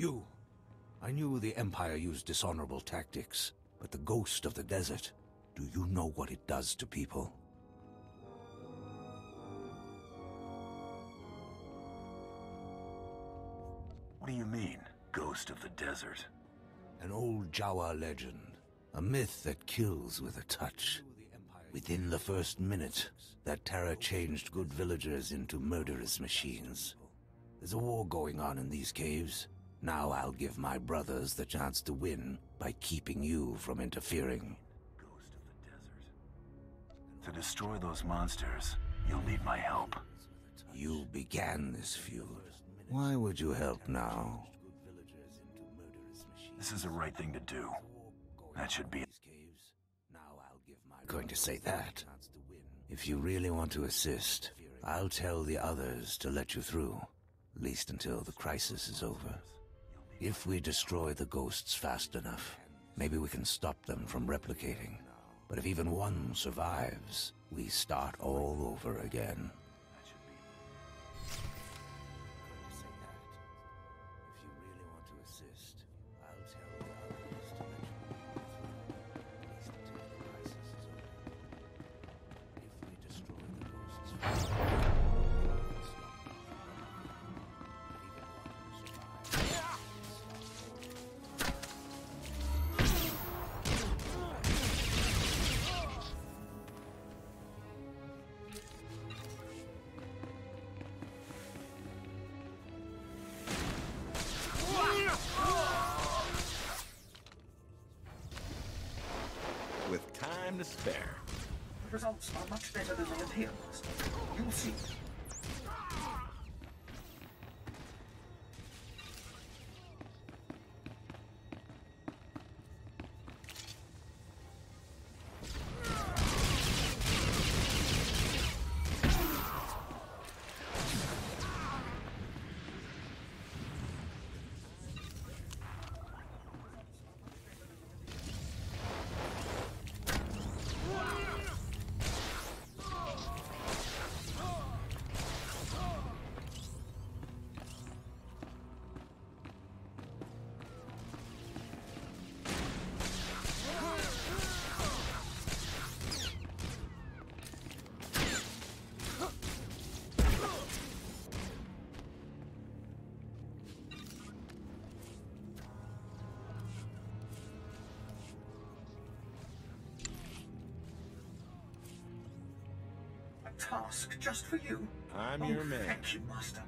You. I knew the Empire used dishonorable tactics, but the ghost of the desert, do you know what it does to people? What do you mean, ghost of the desert? An old Jawa legend, a myth that kills with a touch. Within the first minute, that terror changed good villagers into murderous machines. There's a war going on in these caves. Now I'll give my brothers the chance to win by keeping you from interfering. Ghost of the desert. To destroy those monsters, you'll need my help. You began this feud. Why would you help now? This is the right thing to do. That should be... Going to say that. If you really want to assist, I'll tell the others to let you through, at least until the crisis is over. If we destroy the ghosts fast enough, maybe we can stop them from replicating. But if even one survives, we start all over again. With time to spare. The results are much better than they appear, Master. You'll see. Task just for you. I'm your man. Thank you, Master.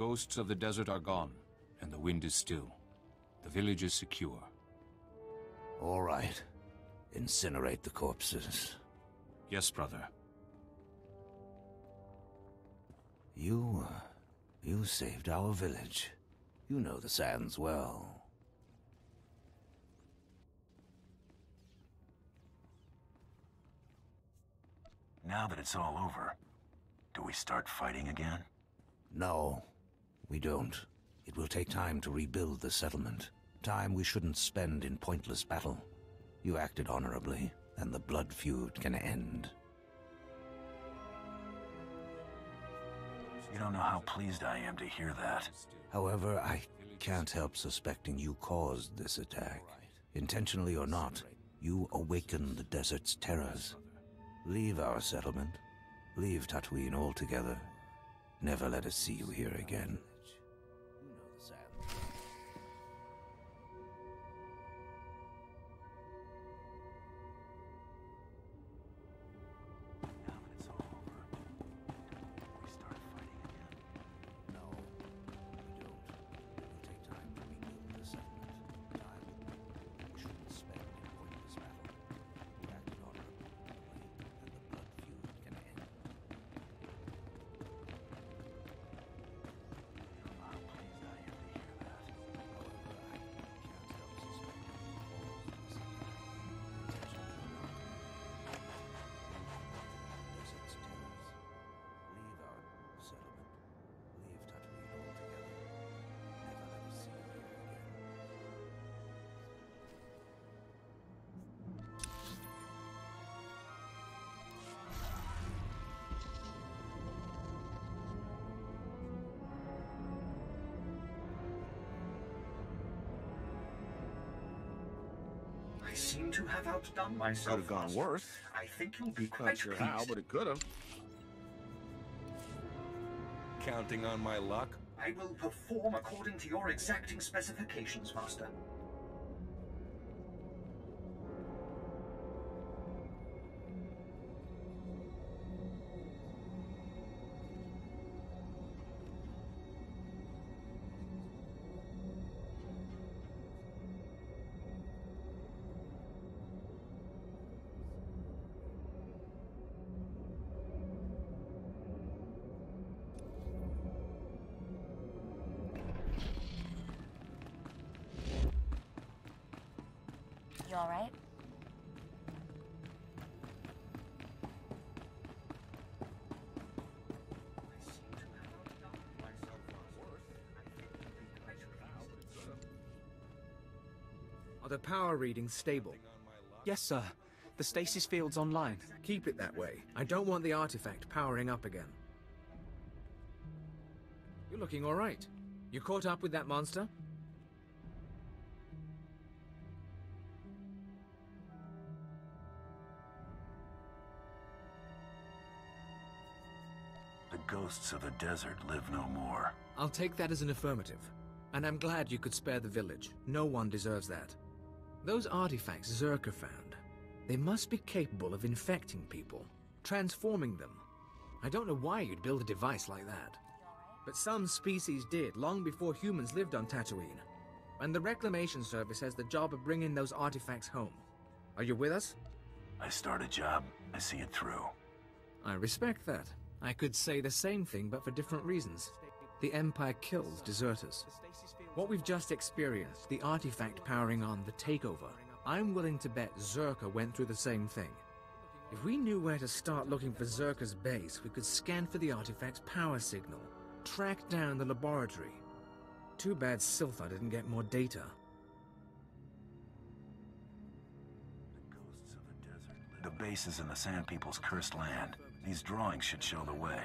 ghosts of the desert are gone, and the wind is still. The village is secure. All right. Incinerate the corpses. Yes, brother. You saved our village. You know the sands well. Now that it's all over, do we start fighting again? No, we don't. It will take time to rebuild the settlement. Time we shouldn't spend in pointless battle. You acted honorably, and the blood feud can end. You don't know how pleased I am to hear that. However, I can't help suspecting you caused this attack. Intentionally or not, you awakened the desert's terrors. Leave our settlement. Leave Tatooine altogether. Never let us see you here again. I seem to have outdone myself. Could have gone Master. worse. I think you'll be quite Not sure pleased. how, but it could have. Counting on my luck? I will perform according to your exacting specifications, Master. You all right? Are the power readings stable? Yes, sir. The stasis field's online. Keep it that way. I don't want the artifact powering up again. You're looking all right. You caught up with that monster? The ghosts of the desert live no more. I'll take that as an affirmative. And I'm glad you could spare the village. No one deserves that. Those artifacts Zerka found, they must be capable of infecting people, transforming them. I don't know why you'd build a device like that. But some species did, long before humans lived on Tatooine. And the Reclamation Service has the job of bringing those artifacts home. Are you with us? I start a job, I see it through. I respect that. I could say the same thing, but for different reasons. The Empire kills deserters. What we've just experienced, the artifact powering on the takeover, I'm willing to bet Zerka went through the same thing. If we knew where to start looking for Zerka's base, we could scan for the artifact's power signal, track down the laboratory. Too bad Siltha didn't get more data. The base is in the Sand People's cursed land. These drawings should show the way.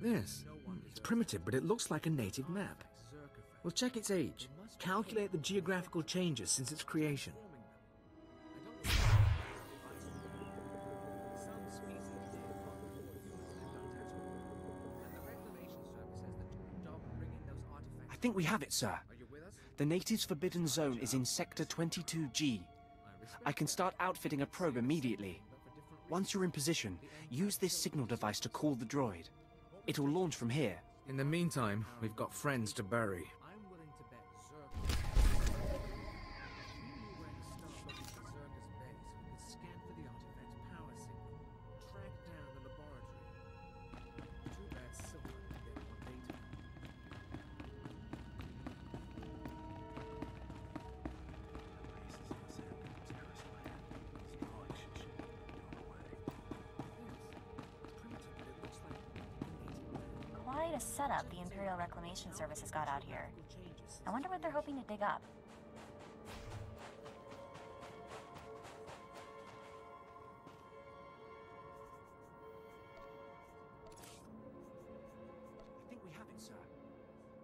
Yes, it's primitive, but it looks like a native map. We'll check its age, calculate the geographical changes since its creation. I think we have it, sir. The natives' forbidden zone is in Sector 22G. I can start outfitting a probe immediately. Once you're in position, use this signal device to call the droid. It'll launch from here. In the meantime, we've got friends to bury. I'm willing to bet Zerk. If we knew where to start looking for Zerka's base, we could scan for the artifact's power signal, track down the laboratory. Too bad Silver didn't get more data. Quite a setup the Imperial Reclamation Service has got out here. I wonder what they're hoping to dig up. I think we have it, sir.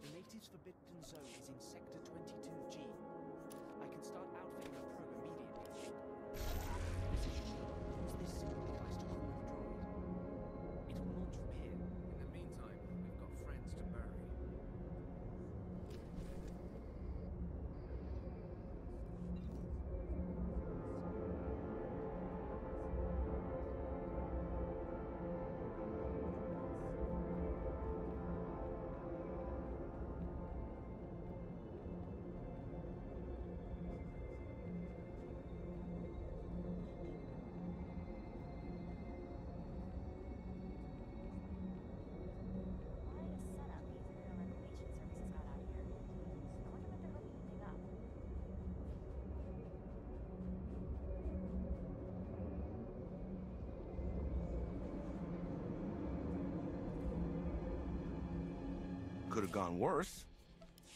The natives' forbidden zone is in Sector 22G. I can start outfitting a probe immediately. Use this signal device to call the droid. It will launch from here. In the meantime, we've got friends to bury. Quite a setup the Imperial Reclamation Service has got out here. I wonder what they're hoping to dig up. Could have gone worse.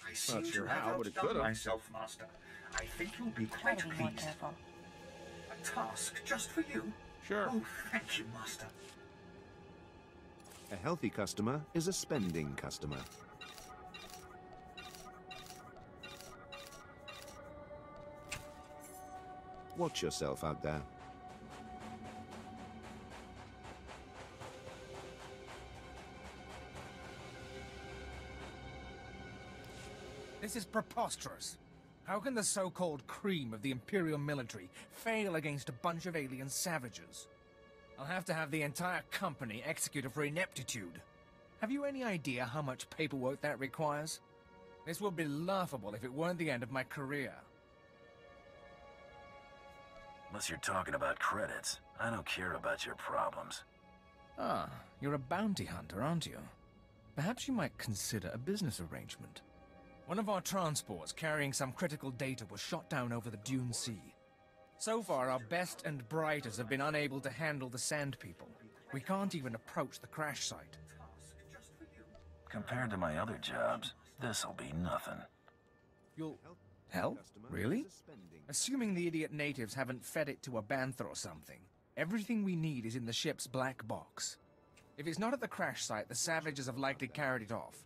I seem sure to have how, but it outdone could've. myself, Master. I think you'll be Try quite to be more pleased. careful. A task just for you? Sure. Oh, thank you, Master. A healthy customer is a spending customer. Watch yourself out there. This is preposterous. How can the so-called cream of the Imperial military fail against a bunch of alien savages? I'll have to have the entire company executed for ineptitude. Have you any idea how much paperwork that requires? This would be laughable if it weren't the end of my career. Unless you're talking about credits, I don't care about your problems. Ah, you're a bounty hunter, aren't you? Perhaps you might consider a business arrangement. One of our transports carrying some critical data was shot down over the Dune Sea. So far, our best and brightest have been unable to handle the Sand People. We can't even approach the crash site. Compared to my other jobs, this'll be nothing. You'll... help? Really? Assuming the idiot natives haven't fed it to a bantha or something, everything we need is in the ship's black box. If it's not at the crash site, the savages have likely carried it off.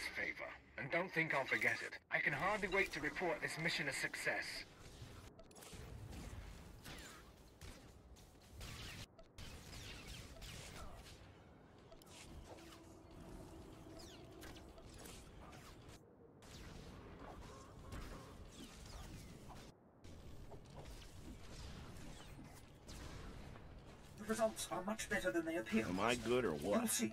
enormous favor, and don't think I'll forget it. I can hardly wait to report this mission a success. The results are much better than they appear. Am I good or what? You'll see.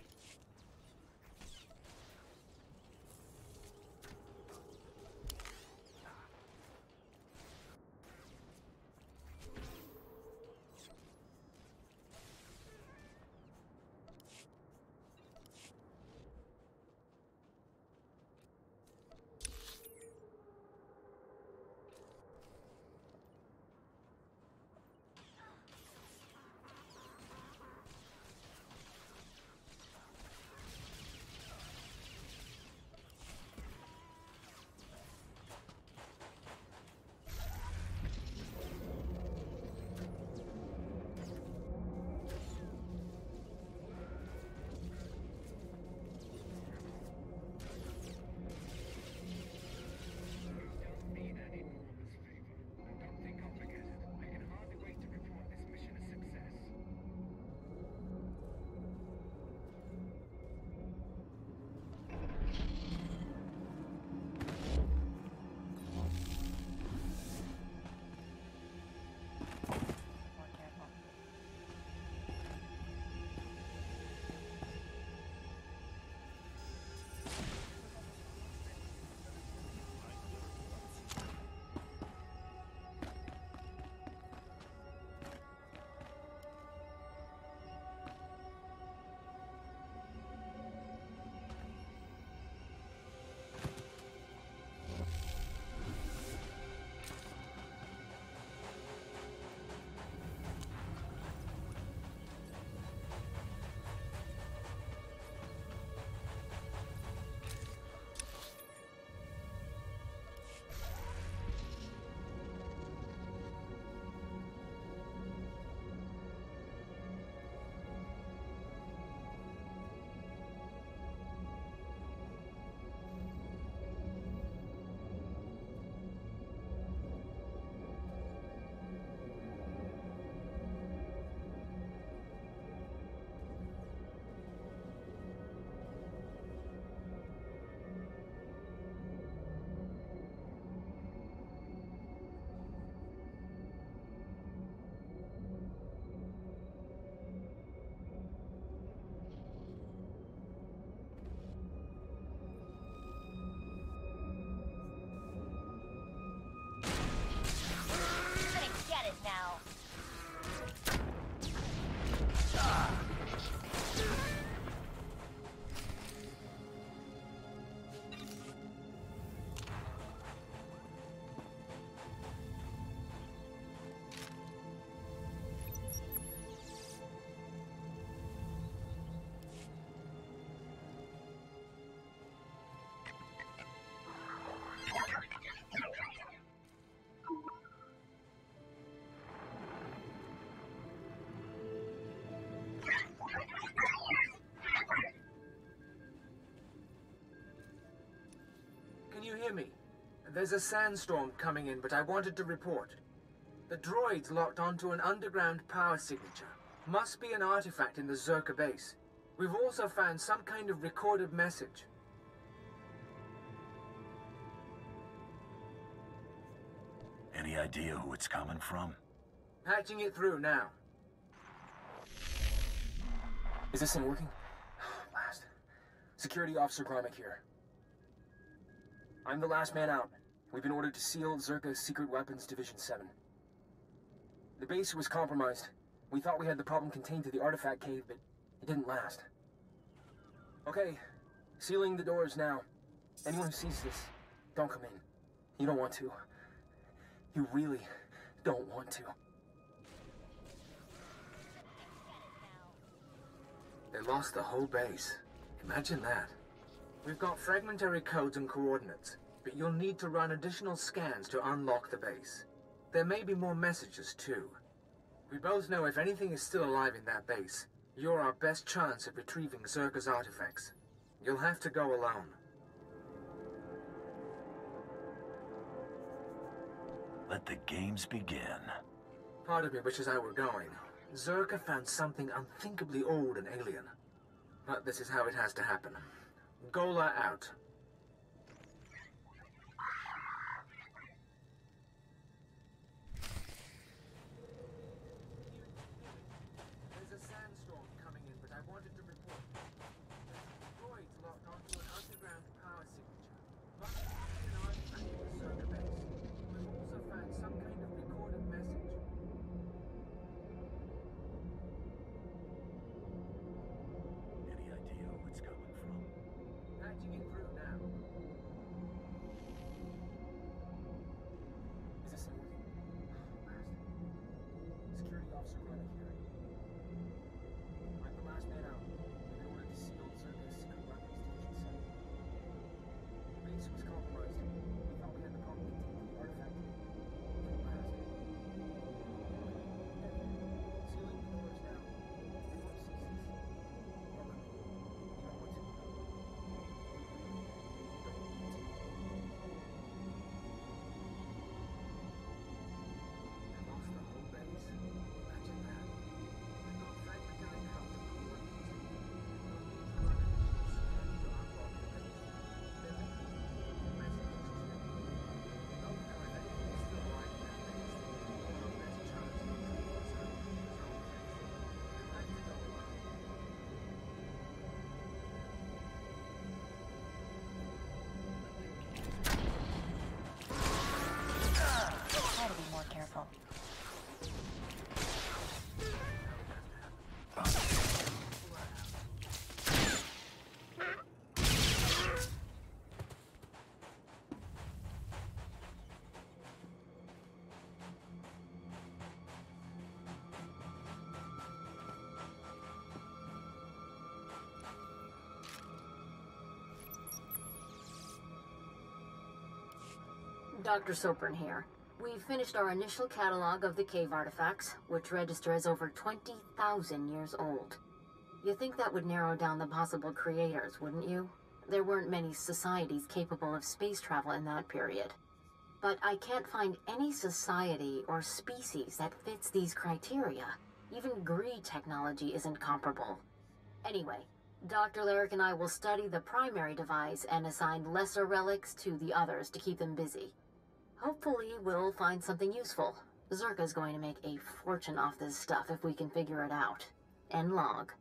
Can you hear me? There's a sandstorm coming in, but I wanted to report. The droid's locked onto an underground power signature. Must be an artifact in the Zerka base. We've also found some kind of recorded message. Any idea who it's coming from? Patching it through now. Is this thing working? Last. Security Officer Gromick here. I'm the last man out. We've been ordered to seal Zerka's Secret Weapons Division 7. The base was compromised. We thought we had the problem contained to the artifact cave, but it didn't last. Okay, sealing the doors now. Anyone who sees this, don't come in. You don't want to. You really don't want to. They lost the whole base. Imagine that. We've got fragmentary codes and coordinates, but you'll need to run additional scans to unlock the base. There may be more messages, too. We both know if anything is still alive in that base, you're our best chance of retrieving Zerka's artifacts. You'll have to go alone. Let the games begin. Part of me wishes I were going. Zerka found something unthinkably old and alien. But this is how it has to happen. Gola out. There's a sandstorm coming in, but I wanted to report. There's droids locked onto an underground power signature. Must be an artifact in the Zerka base. We've also found some kind of recorded message. Any idea who it's coming from? Patching it through now. Is this working? Security officer Gromit here. I'm the last man out. We've been ordered to seal Zerka's secret weapons division 7. The base was compromised. We thought we had the pump containing the artifact. At last. Sealing the doors now. Before it ceases. Gromit, you don't want to. You don't need to. I lost the whole base. Imagine that. We've got fragmentary code to prove what needs to be. We'll need to run additional scans to unlock the base. There may be recorded messages too. Note how if anything is still alive in that base, the world has a chance of including Zerka in his own case. You'll have to go alone. Try to be more careful. Dr. Sopern here. We've finished our initial catalog of the cave artifacts, which register as over 20,000 years old. You think that would narrow down the possible creators, wouldn't you? There weren't many societies capable of space travel in that period. But I can't find any society or species that fits these criteria. Even Gree technology isn't comparable. Anyway, Dr. Larrick and I will study the primary device and assign lesser relics to the others to keep them busy. Hopefully, we'll find something useful. Zerka's going to make a fortune off this stuff if we can figure it out. End log.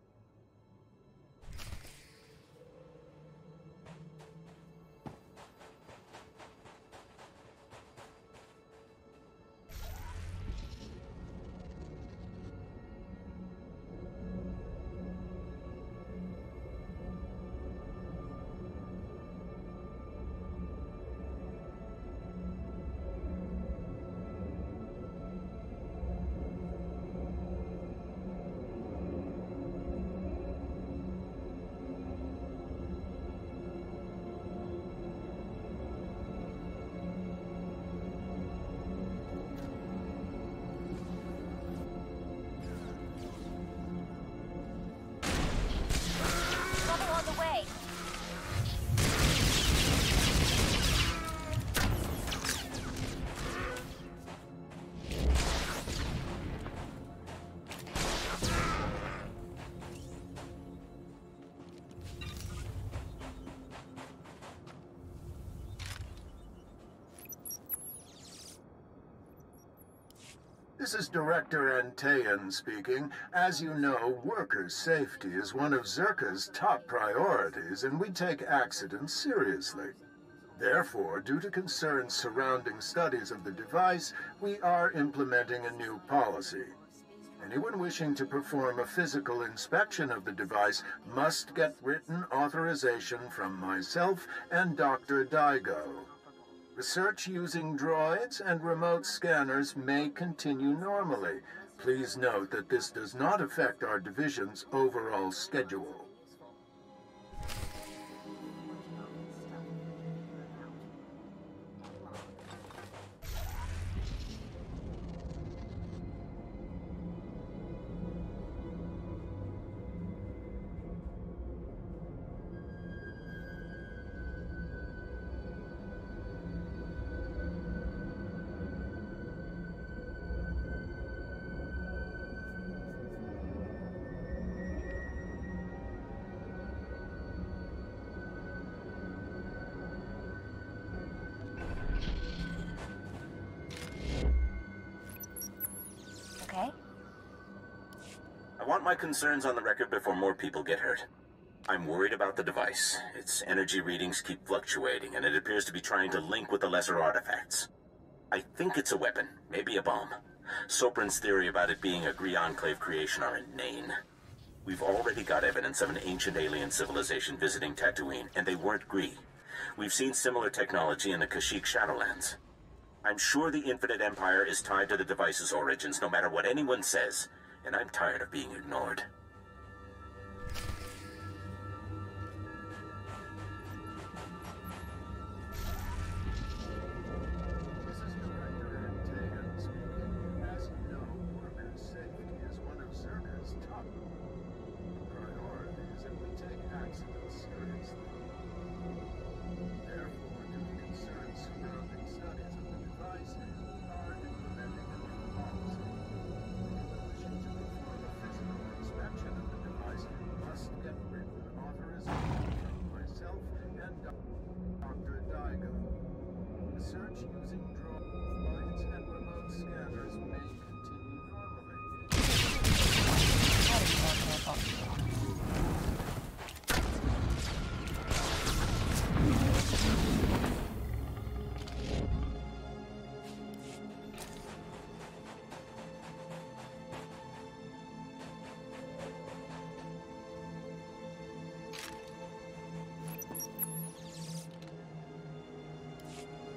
Trouble on the way. This is Director Antaean speaking. As you know, worker safety is one of Zerka's top priorities, and we take accidents seriously. Therefore, due to concerns surrounding studies of the device, we are implementing a new policy. Anyone wishing to perform a physical inspection of the device must get written authorization from myself and Dr. Daigo. Research using droids and remote scanners may continue normally. Please note that this does not affect our division's overall schedule. my concerns on the record before more people get hurt. I'm worried about the device. Its energy readings keep fluctuating, and it appears to be trying to link with the lesser artifacts. I think it's a weapon, maybe a bomb. Sopran's theory about it being a Gree Enclave creation are inane. We've already got evidence of an ancient alien civilization visiting Tatooine, and they weren't Gree. We've seen similar technology in the Kashyyyk Shadowlands. I'm sure the Infinite Empire is tied to the device's origins, no matter what anyone says, and I'm tired of being ignored.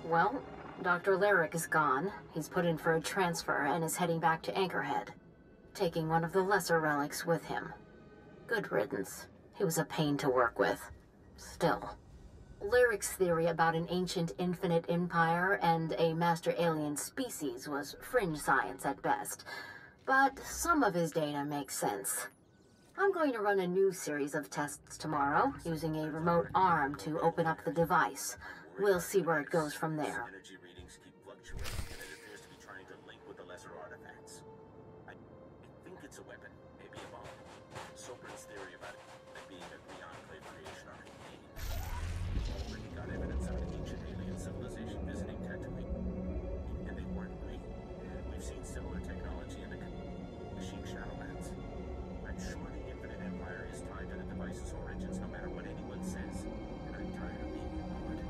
Well, Dr. Lyric is gone. He's put in for a transfer and is heading back to Anchorhead, taking one of the lesser relics with him. Good riddance. He was a pain to work with. Still. Lyric's theory about an ancient infinite empire and a master alien species was fringe science at best, but some of his data makes sense. I'm going to run a new series of tests tomorrow, using a remote arm to open up the device. We'll see where it goes from there. Energy readings keep fluctuating, and it appears to be trying to link with the lesser artifacts. I think it's a weapon, maybe a bomb. Sopran's theory about it being a Gree Enclave creation are inane. We've already got evidence of an ancient alien civilization visiting Tatooine, and they weren't Gree. We've seen similar technology in the Kashyyyk Shadowlands. I'm sure the Infinite Empire is tied to the device's origins, no matter what anyone says, and I'm tired of being ignored.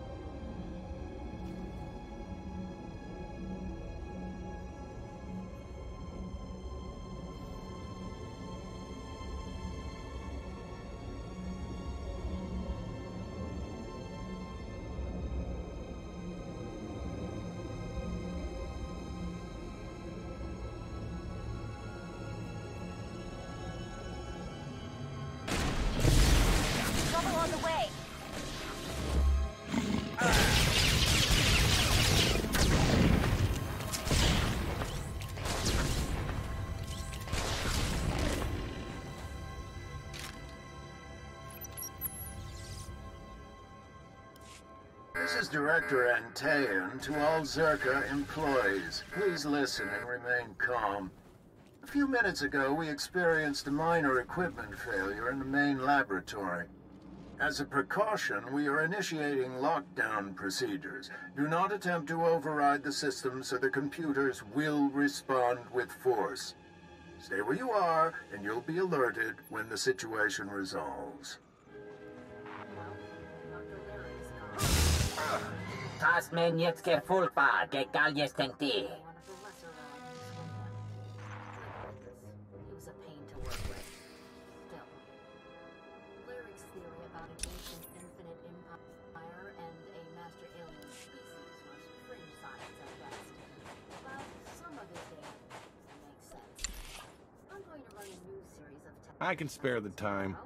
Trouble on the way. This is Director Antaean to all Zerka employees. Please listen and remain calm. A few minutes ago, we experienced a minor equipment failure in the main laboratory. As a precaution, we are initiating lockdown procedures. Do not attempt to override the system, so the computers will respond with force. Stay where you are, and you'll be alerted when the situation resolves. Tas men jetzt gefulpa, gegal jestem ti. He was a pain to work with. Still. Lyric's theory about an ancient infinite empire and a master alien species was fringe science at best, but some of his data makes sense. I'm going to run a new series of tests. I can spare the time.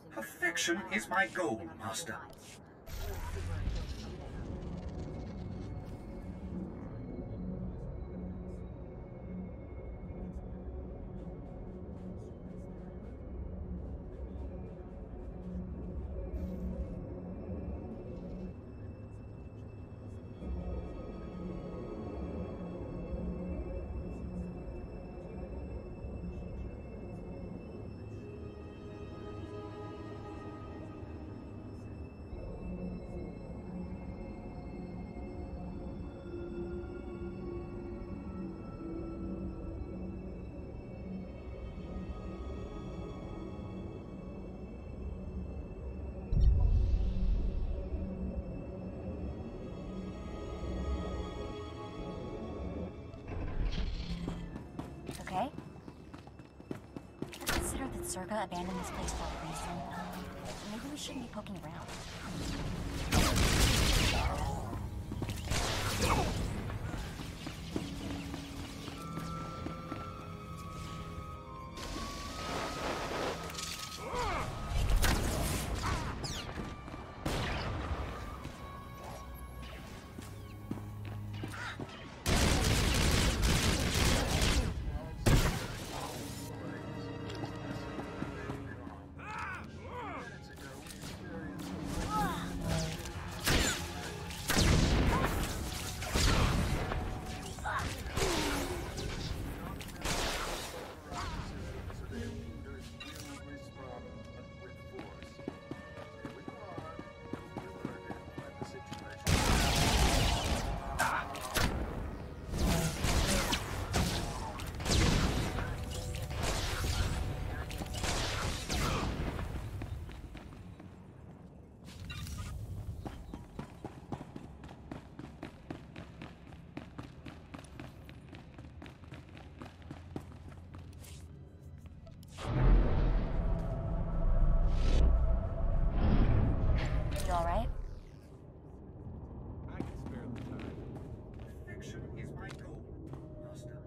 Perfection is my goal, Master. We'll see where it goes from there. Zerga abandoned this place for a reason. Maybe we shouldn't be poking around. You alright? I can spare the time. Fiction is my goal, Master.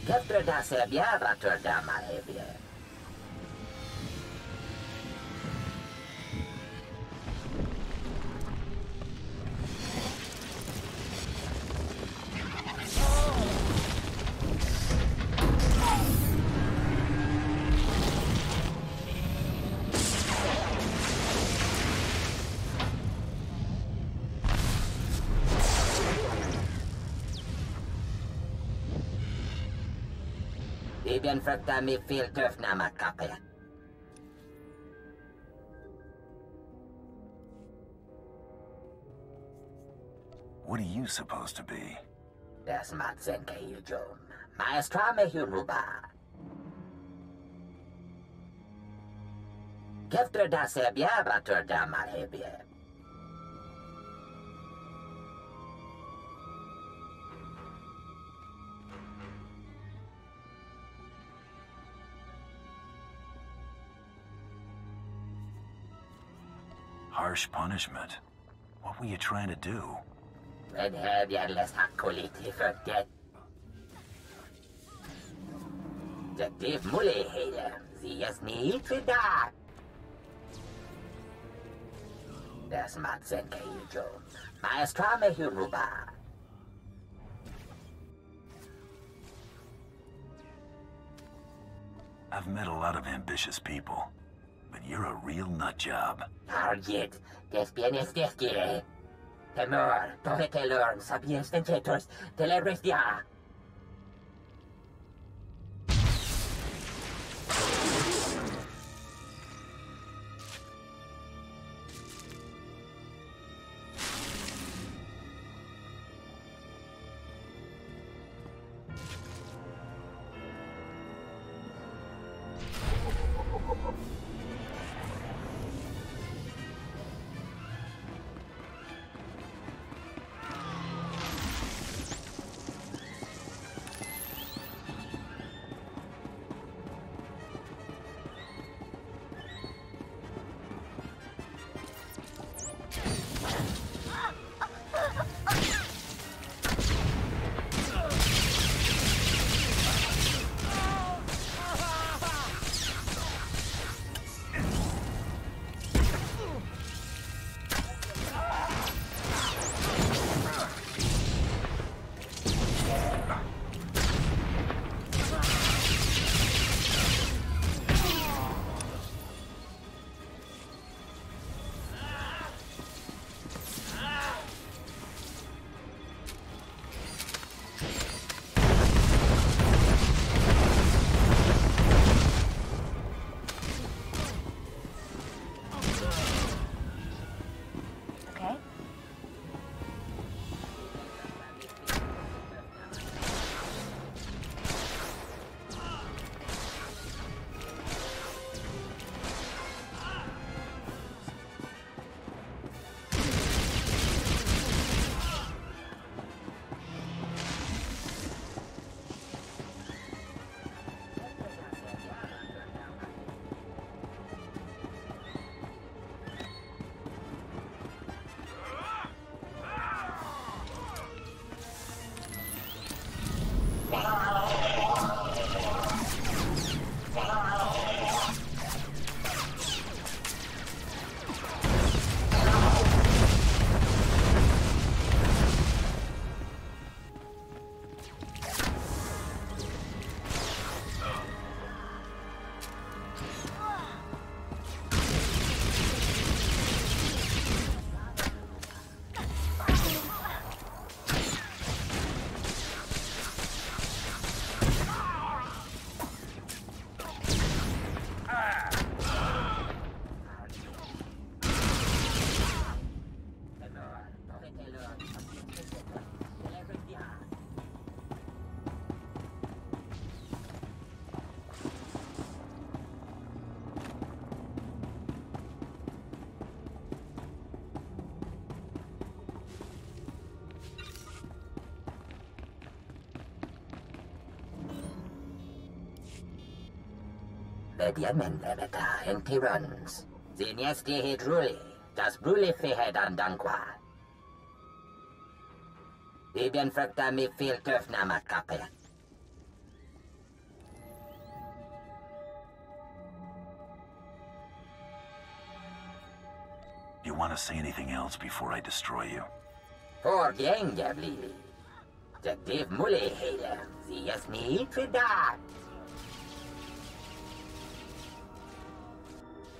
Qu'est-ce que c'est bien, votre dame, eh bien? Igen fruktar mig fel töfnamma kappe. What are you supposed to be? Das matsen kayo John. Maestra me hunuba. Keftre da sebia batur da marhebie. Harsh punishment. What were you trying to do? Red have ya less hakuliti forget. The div mule hater. Sie es nicht für da. Das matsen kayo John. Maestra me hunuba. I've I've met a lot of ambitious people, but you're a real nutjob. Target, des bienes desquire. Temor, torretelorm, sapiens tentetos, telebrestia. Vediamen levita en tirans. Zinesti hidruli, das bruli fihed andanqua. Ibn fracta mi fil turfna makape. You want to say anything else before I destroy you? For gänga blili. Det div muli hele, zias mi tridat.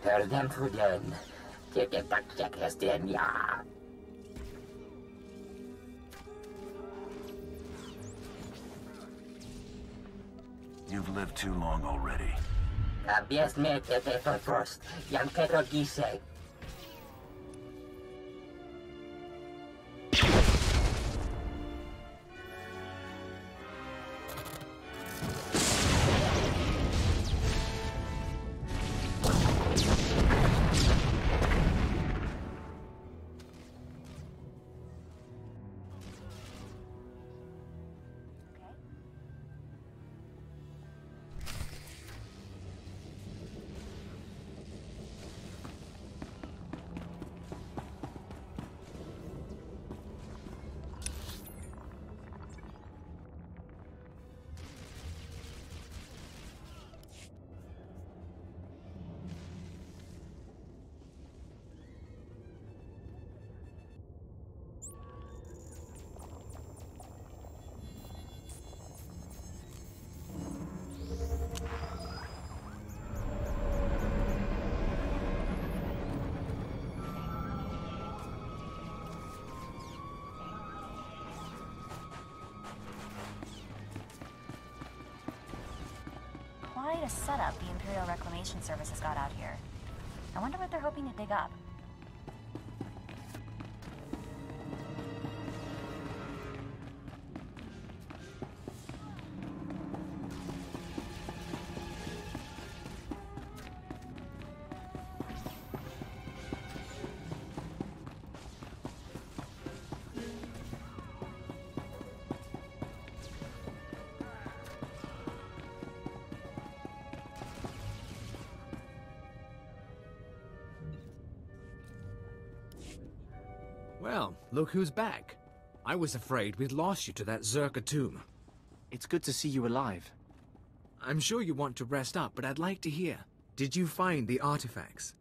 Hörden för den, tycker tackjak hästen ja. You've lived too long already. Kabies med det för först, jag kan gissa. Quite a setup the Imperial Reclamation Service has got out here. I wonder what they're hoping to dig up. Well, look who's back. I was afraid we'd lost you to that Zerka tomb. It's good to see you alive. I'm sure you want to rest up, but I'd like to hear. Did you find the artifacts?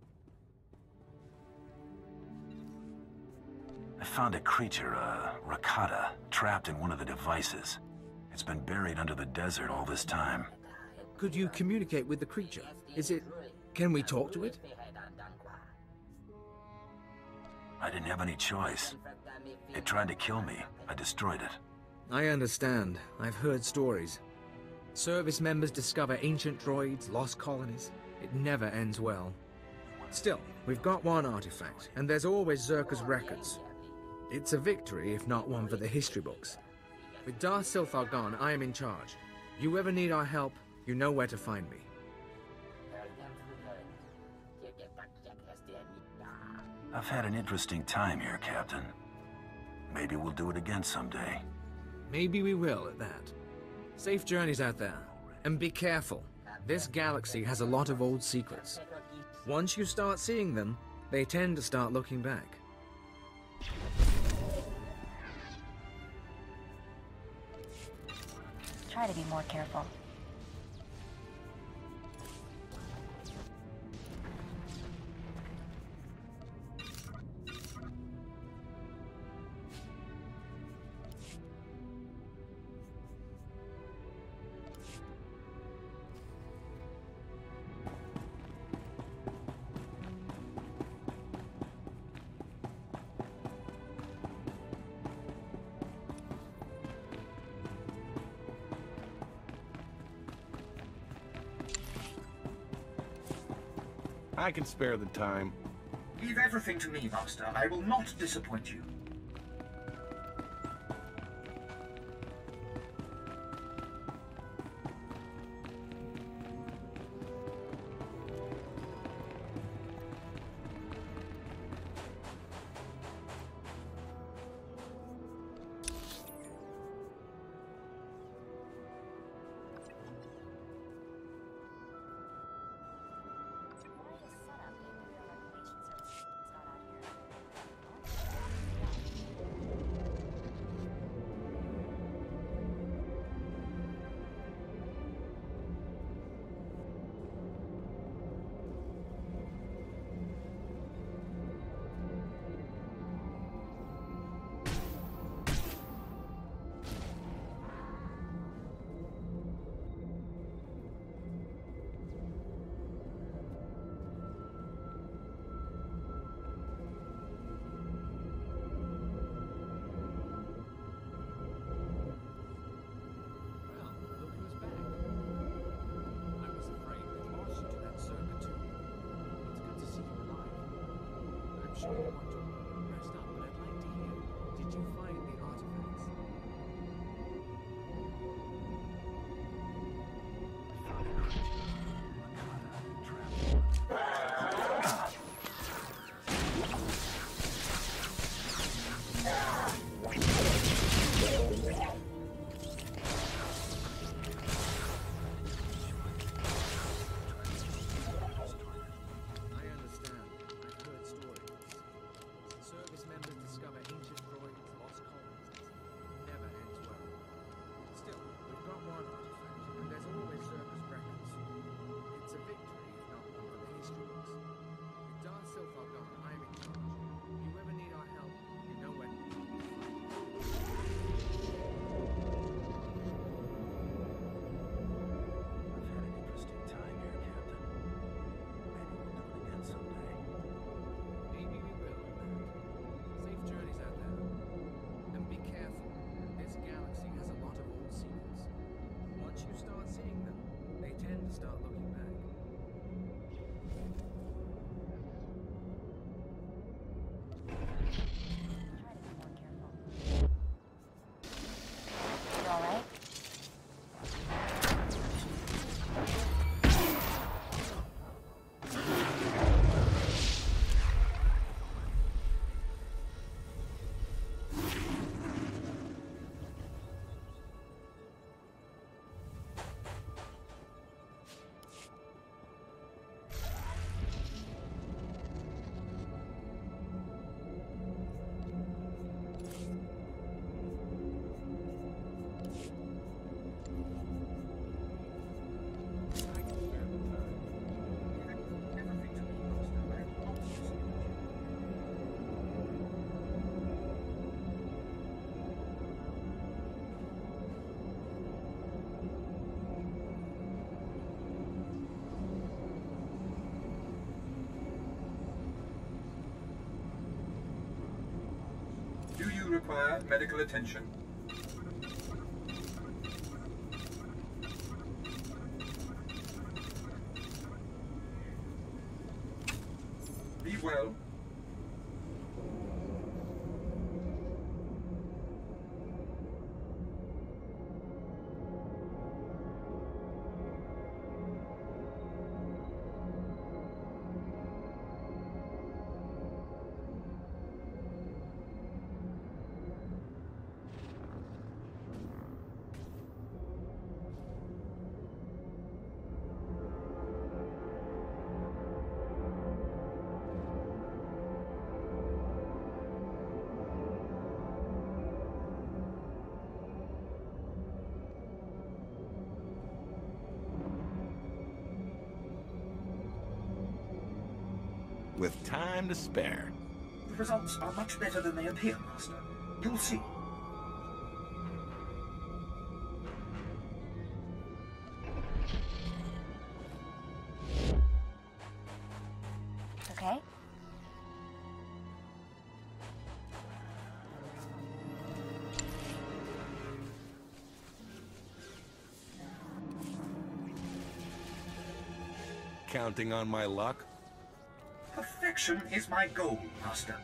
I found a creature, a Rakata, trapped in one of the devices. It's been buried under the desert all this time. Could you communicate with the creature? Is it... Can we talk to it? I didn't have any choice. It tried to kill me. I destroyed it. I understand. I've heard stories. Service members discover ancient droids, lost colonies. It never ends well. Still, we've got one artifact, and there's always Zerka's records. It's a victory, if not one for the history books. With Darth Silthar gone, I am in charge. You ever need our help, you know where to find me. I've had an interesting time here, Captain. Maybe we'll do it again someday. Maybe we will, at that. Safe journeys out there. And be careful. This galaxy has a lot of old secrets. Once you start seeing them, they tend to start looking back. Try to be more careful. I can spare the time. Leave everything to me, Master. I will not disappoint you. Sure you want to rest up, but I'd like to hear. Did you find the artifacts? require medical attention. Be well. With time to spare. The results are much better than they appear, Master. You'll see. Okay. Counting on my luck? Perfection is my goal, Master.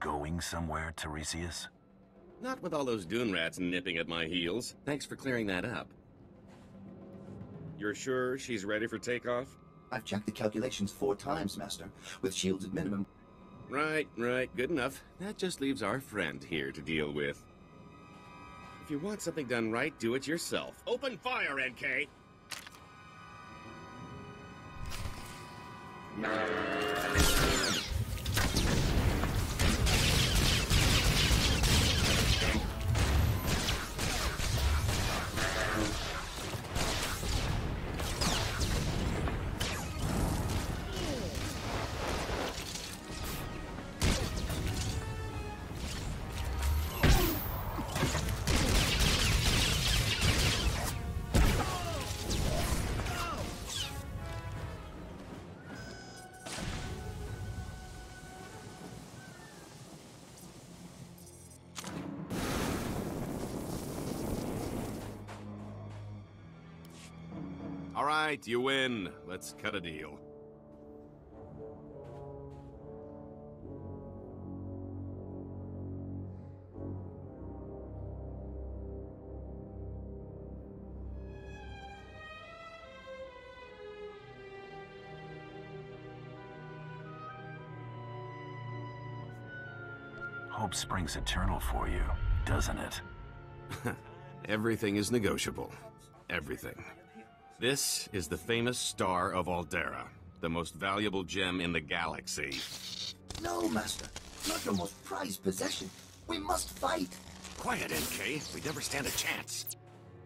Going somewhere, Tiresias? Not with all those dune rats nipping at my heels. Thanks for clearing that up. You're sure she's ready for takeoff? I've checked the calculations 4 times, Master, with shields at minimum. Right. Good enough. That just leaves our friend here to deal with. If you want something done right, do it yourself. Open fire, NK! All right, you win. Let's cut a deal. Hope springs eternal for you, doesn't it? Everything is negotiable. Everything. This is the famous Star of Aldera, the most valuable gem in the galaxy. No, Master. Not your most prized possession. We must fight. Quiet, NK. We'd never stand a chance.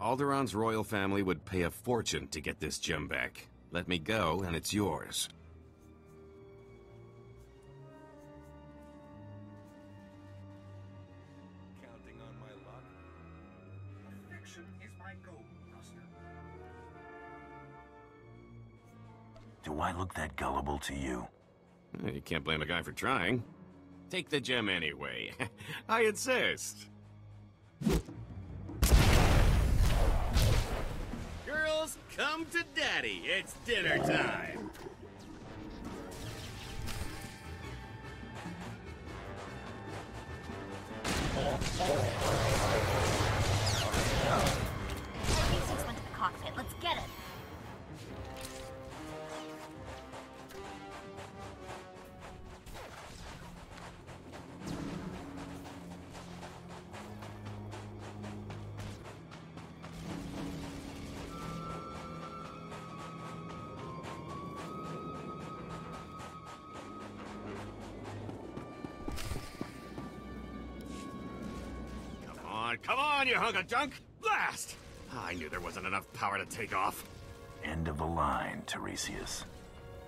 Alderaa's royal family would pay a fortune to get this gem back. Let me go, and it's yours. Counting on my luck? Perfection is my goal, Master. Do I look that gullible to you? You can't blame a guy for trying. Take the gem anyway. I insist. Girls, come to Daddy. It's dinner time. T-6 went to the cockpit. Let's get it. Come on, you hunk of junk! Blast! I knew there wasn't enough power to take off. End of the line, Tiresias.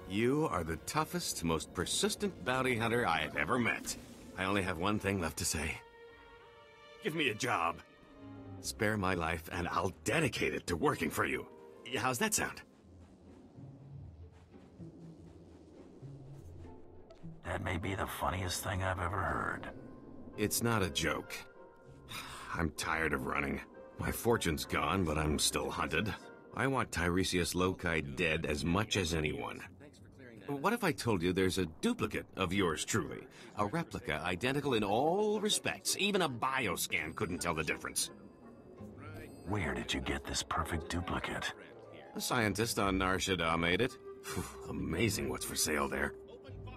You are the toughest, most persistent bounty hunter I have ever met. I only have one thing left to say. Give me a job. Spare my life, and I'll dedicate it to working for you. How's that sound? That may be the funniest thing I've ever heard. It's not a joke. I'm tired of running. My fortune's gone, but I'm still hunted. I want Tiresias Loci dead as much as anyone. What if I told you there's a duplicate of yours truly? A replica identical in all respects. Even a bioscan couldn't tell the difference. Where did you get this perfect duplicate? A scientist on Nar Shaddaa made it. Amazing what's for sale there.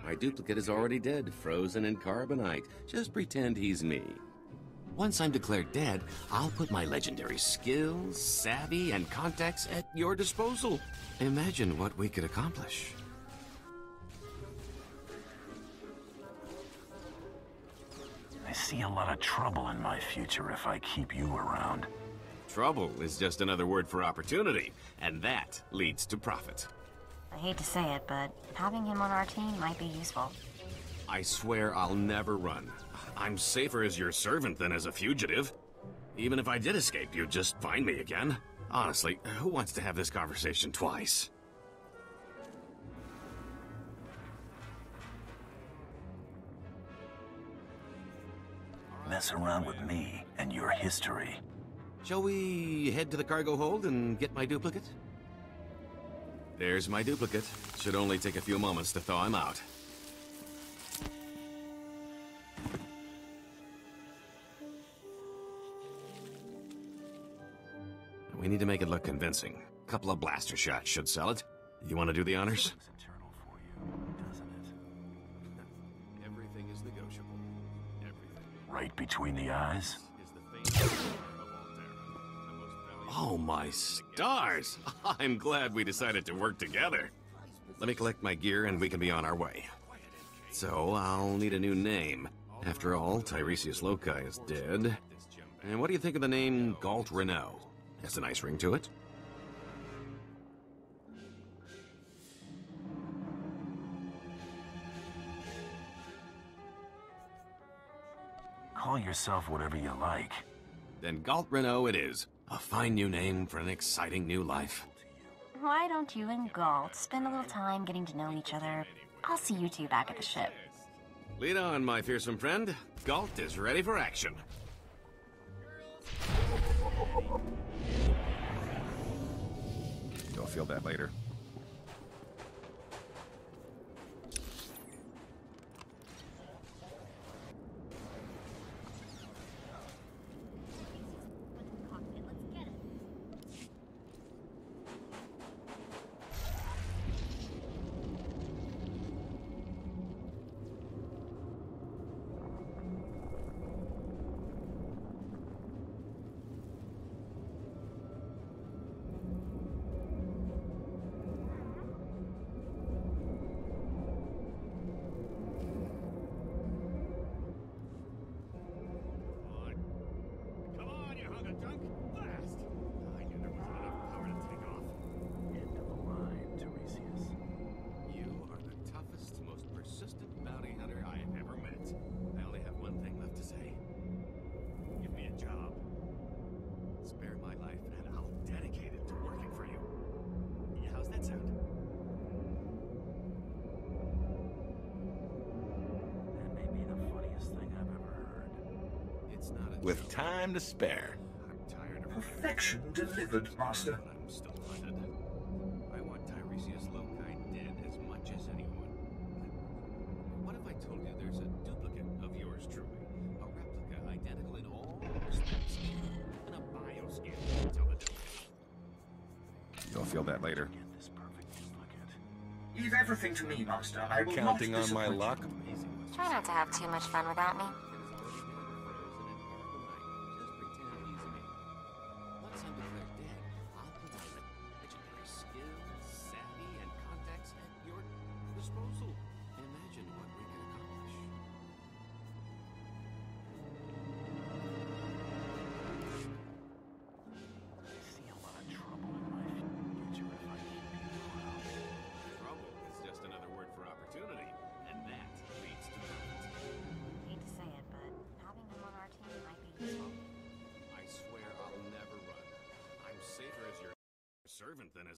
My duplicate is already dead, frozen in carbonite. Just pretend he's me. Once I'm declared dead, I'll put my legendary skills, savvy, and contacts at your disposal. Imagine what we could accomplish. I see a lot of trouble in my future if I keep you around. Trouble is just another word for opportunity, and that leads to profit. I hate to say it, but having him on our team might be useful. I swear I'll never run. I'm safer as your servant than as a fugitive. Even if I did escape, you'd just find me again. Honestly, who wants to have this conversation twice? Mess around with me and your history. Shall we head to the cargo hold and get my duplicate? There's my duplicate. Should only take a few moments to thaw him out. We need to make it look convincing. A couple of blaster shots should sell it. You want to do the honors? Everything is negotiable. Everything. Right between the eyes? Oh my stars! I'm glad we decided to work together. Let me collect my gear and we can be on our way. So, I'll need a new name. After all, Tiresias Loci is dead. And what do you think of the name Galt Renault? Has a nice ring to it. Call yourself whatever you like. Then Galt Renault it is. A fine new name for an exciting new life. Why don't you and Galt spend a little time getting to know each other? I'll see you two back at the ship. Lead on, my fearsome friend. Galt is ready for action. You'll feel that later. with time to spare. Perfection delivered, Master. I'm still hunted. I want Tiresias Loci dead as much as anyone. What if I told you there's a duplicate of yours truly? A replica identical in all respects. And a bioscan to tell the difference. You'll feel that later. Leave everything to me, Master. I will Counting not on my disappoint luck? you. Try not to have too much fun without me. Once I'm declared dead, I'll put my legendary skills, savvy, and contacts at your disposal. Imagine what we can accomplish. I see a lot of trouble in my future if I keep being around. Trouble is just another word for opportunity, and that leads to profit. Hate to say it, but having him on our team might be useful. I swear I'll never run. I'm safer as your servant than as